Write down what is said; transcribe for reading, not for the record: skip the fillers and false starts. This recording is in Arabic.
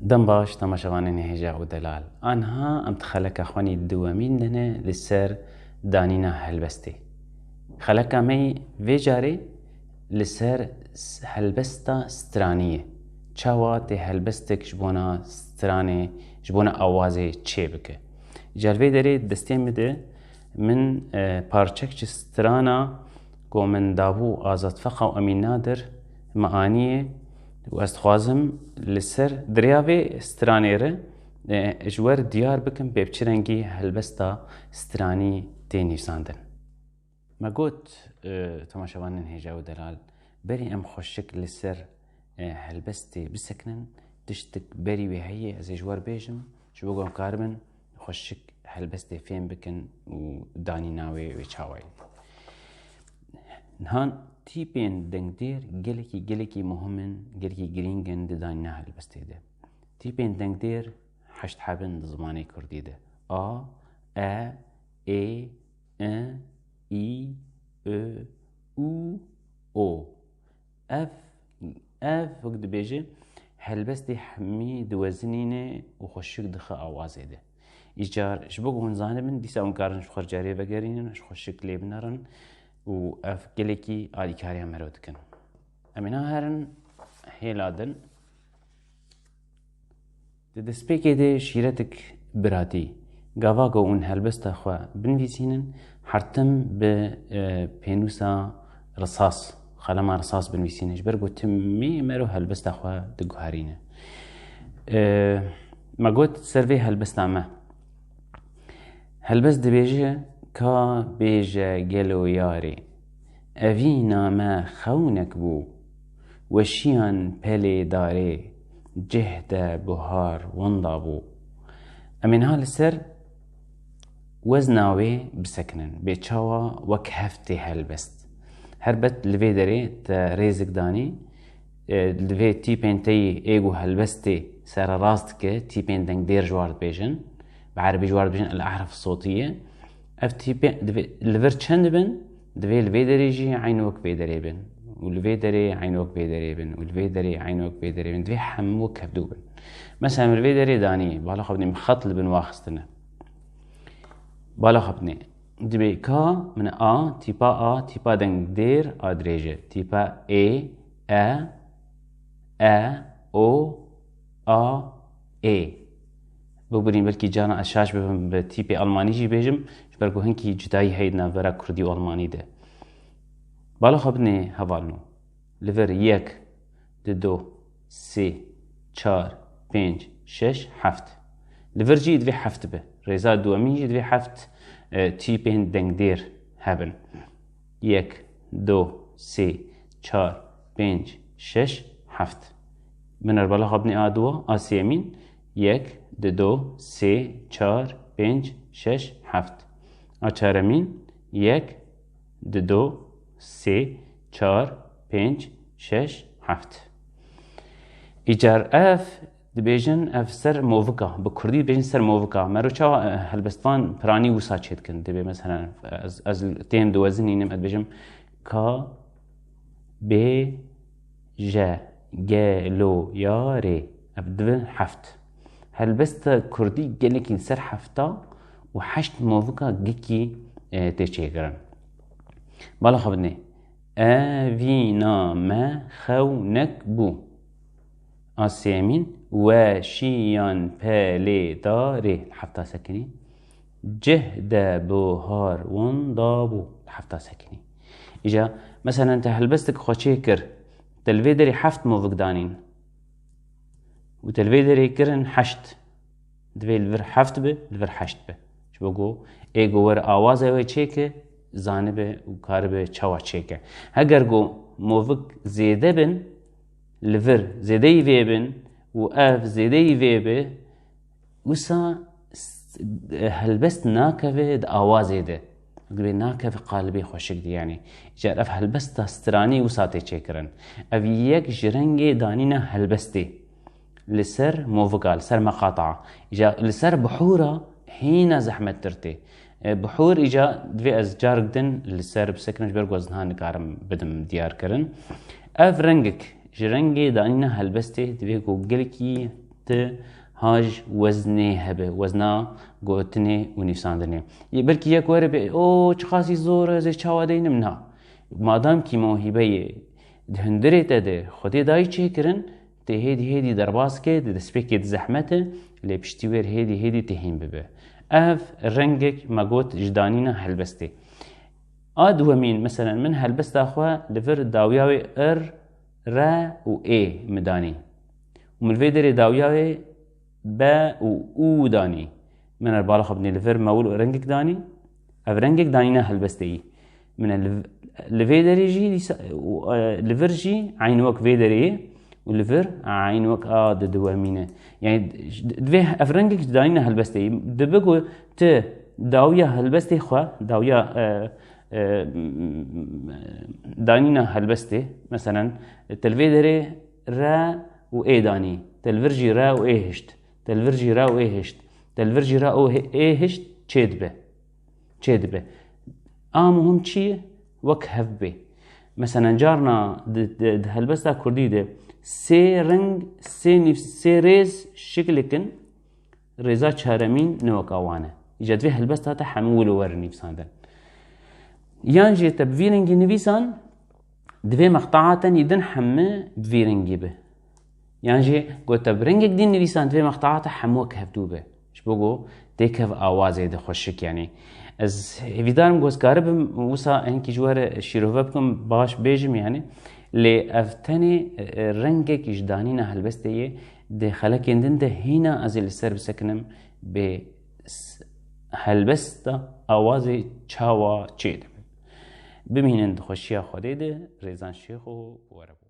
دم باش تماشاوانین هجا و دلال آنها ام تخلق اخوانی دوامین دنه لسر دانینا هلبستی خلق امی وی جاری لسر هلبستا سترانیه چاوا تی هلبستک جبونا سترانه جبونا آوازه چه بکه جلوه داره دستیم میده من پارچک چه سترانا گو من دابو آزاد فقا و امین نادر معانیه و استخوازم لسر دریاوی سترانی ره اجور دیار بکن ببچرنگی هلبستا سترانی تینی ساندن ما قلت تماشاوانن هجا و دلال بری ام خوشک لسر هلبستي بسكنن تشتك بري وهي از اجوار بيجم شو بقوم كاربن خوشك هلبستي فين بكن وداني ناوي ويشاوي نهان تيبين دنگدير جلكي مهمن جلكي جرينجن داني نا هلبستي ده تيبين دنگدير حشت حبن زماني كردي ده اي او او اف وقت بيجي هلبستي حمي دوزنينه وخشك دخا اوازه ده ايجار شبوك ونزانه من ديسا ونكارن شخور جاريه بگرينن شخشك ليبنرن و اف گلكي آلي كاريا مرودكن امينا هرن هيلادن دسبيكي ده شيرتك براتي قاواقو اون هلبستا خوا بنفيسينن حرتم ببينوسا رصاص خلما رصاص بنويسينش برگو تمي مرو هلبستا خوا دقهارينه ما قلت سرفي هلبستا ما هلبس دبيجي كا بيجا جلو ياري أفينا ما خونك بو وشيان بلي داري جهد بهار وندابو أمين هالسر وزناوي بسكنن بيتشاوا وكهفتي هلبست هربت لفي داري تا ريزك داني لفي تيبين تي ايغو هلبستي سر راستك تيبين دنگ دير جوارد بيجن بعربي جوارد بيجن الأحرف الصوتية اف تيبين لفر چند بن دفي لفي داري جي عينوك بي داري بن ولفي داري عينوك بي داري بن ولفي داري عينوك بي داري بن دفي حموك هبدو بن مثلا لفي داري داني بالا خبني مخط لبن واخستنا بالا خبني دبي كا من تيبا دنگ دير ادريجه تيبا او ببرين بلكي جانا اشاش بهم بتيبي الماني جي بيجم برگو هنكي جداي هيدنا ورا كردي و الماني ده بالا خبني هوالنو لفر يك دو سي چار پنج شش هفت لفر جي دوي هفت به ريزا دوامين جي دوي هفت تيبين دنگ دير هبن يك دو سي چار پنج شش هفت من بالا خبني آدوا آسيامين يك دو سي چار پنج شش هفت آچارمين يك دو سي چار پنج شش هفت إيجار اف دبيجن اف سر موفقا بكردي دبيجن سر موفقا مرو چا هلبستان پراني وسا چيت كن دبي مثلا از تيم دوزني نم ادبيجم كا بي جا جلو ياري ابدو هفت هلبست كردي جلكين سر هفتا وحشت موفقا جيكي تيشي كرن بالا خبني أفينا ما خونك بو آسيامين وشيان بالي داري الحفتا سكني جهد بوهار وندابو الحفتا سكني إجا مثلا انت هلبستك خوشيكر تلفيدري حفت موفق دانين وتلفيدري كرن حشت دوي الفر حفت به الفر حشت به شو بقول ايغو ور آوازه وي چيكه زانبه و كاربه چاوا چيكه هگر گو موفق زيده بن لفر زيده يوي بن و اف زيده يوي به وسا هلبست ناكوه دا آوازه ده اگر ناكوه قالبي خوشك دي يعني جار اف هلبست ستراني وساته چيكرن اف يك جرنگه دانينا هلبسته لسر موفقال لسر مقاطعة إجا لسر بحورة هنا زحمة ترتي بحور إجا دوی از جارگدن لسر بسکنش برگو از نها نکارم بدم دیار کرن اف رنگک جرنگی دانینا هلبسته دوی گو گلکی ت هاج وزنه هبه وزنا گوتنه و نفساندنه بلکه یک وره به او چه خاصی زوره زی چاواده اینم نه مادام کی موهبه هندره تده خودی دای چه کرن ته هیدی درباس که دسپیک زحمته لی پشتیور هیدی تهیم ببه اف رنگك مگوت جدانینا هلبسته دومین مثلا من هلبست اخوا لفر داویاوی را و ای مدانی ومن داری داویاوی با و او دانی من البالا خبني لفر مول رنجك داني اف رنجك دانينا هلبستي من الفيدري جي لفر جي عين وك فيدري واللفر عين وك دوامينه يعني دفي اف رنجك دانينا هلبستي دبقو ت داويا هلبستي خوا داويا دانينا هلبستي مثلا التلفيدري را و اي داني تلفرجي را و اي هشت تلفرجي را و اي هشت تلفرجي را و اي هشت چید به مهم چیه وک هف به مثلا جارنا هلبستا کردی ده سه رنگ سه ریز شکلکن ریزا چهارمین نوکاوانه ایجاد في هلبستا تا حمول ور نفساندن یانجی تبویرنگی نویسان دوی مقطعاتا يدن حمه بفيرنجي به یانجی قلت برنجك دين نویسان دوی مقطعاتا حموك هفدو به شبقو تيكف آوازي ده خوشك يعني از هفيدارم گوز كاربم وسا هنكي جوار شيروفا بكم باش بيجم يعني لي افتني رنجك جدانينا هلبسته ده خلق يندن ده هنا از السر بسكنم ب هلبستا آوازي چاوا چيد بمهنن خوشيا خوده ده ريزان شيخو ورب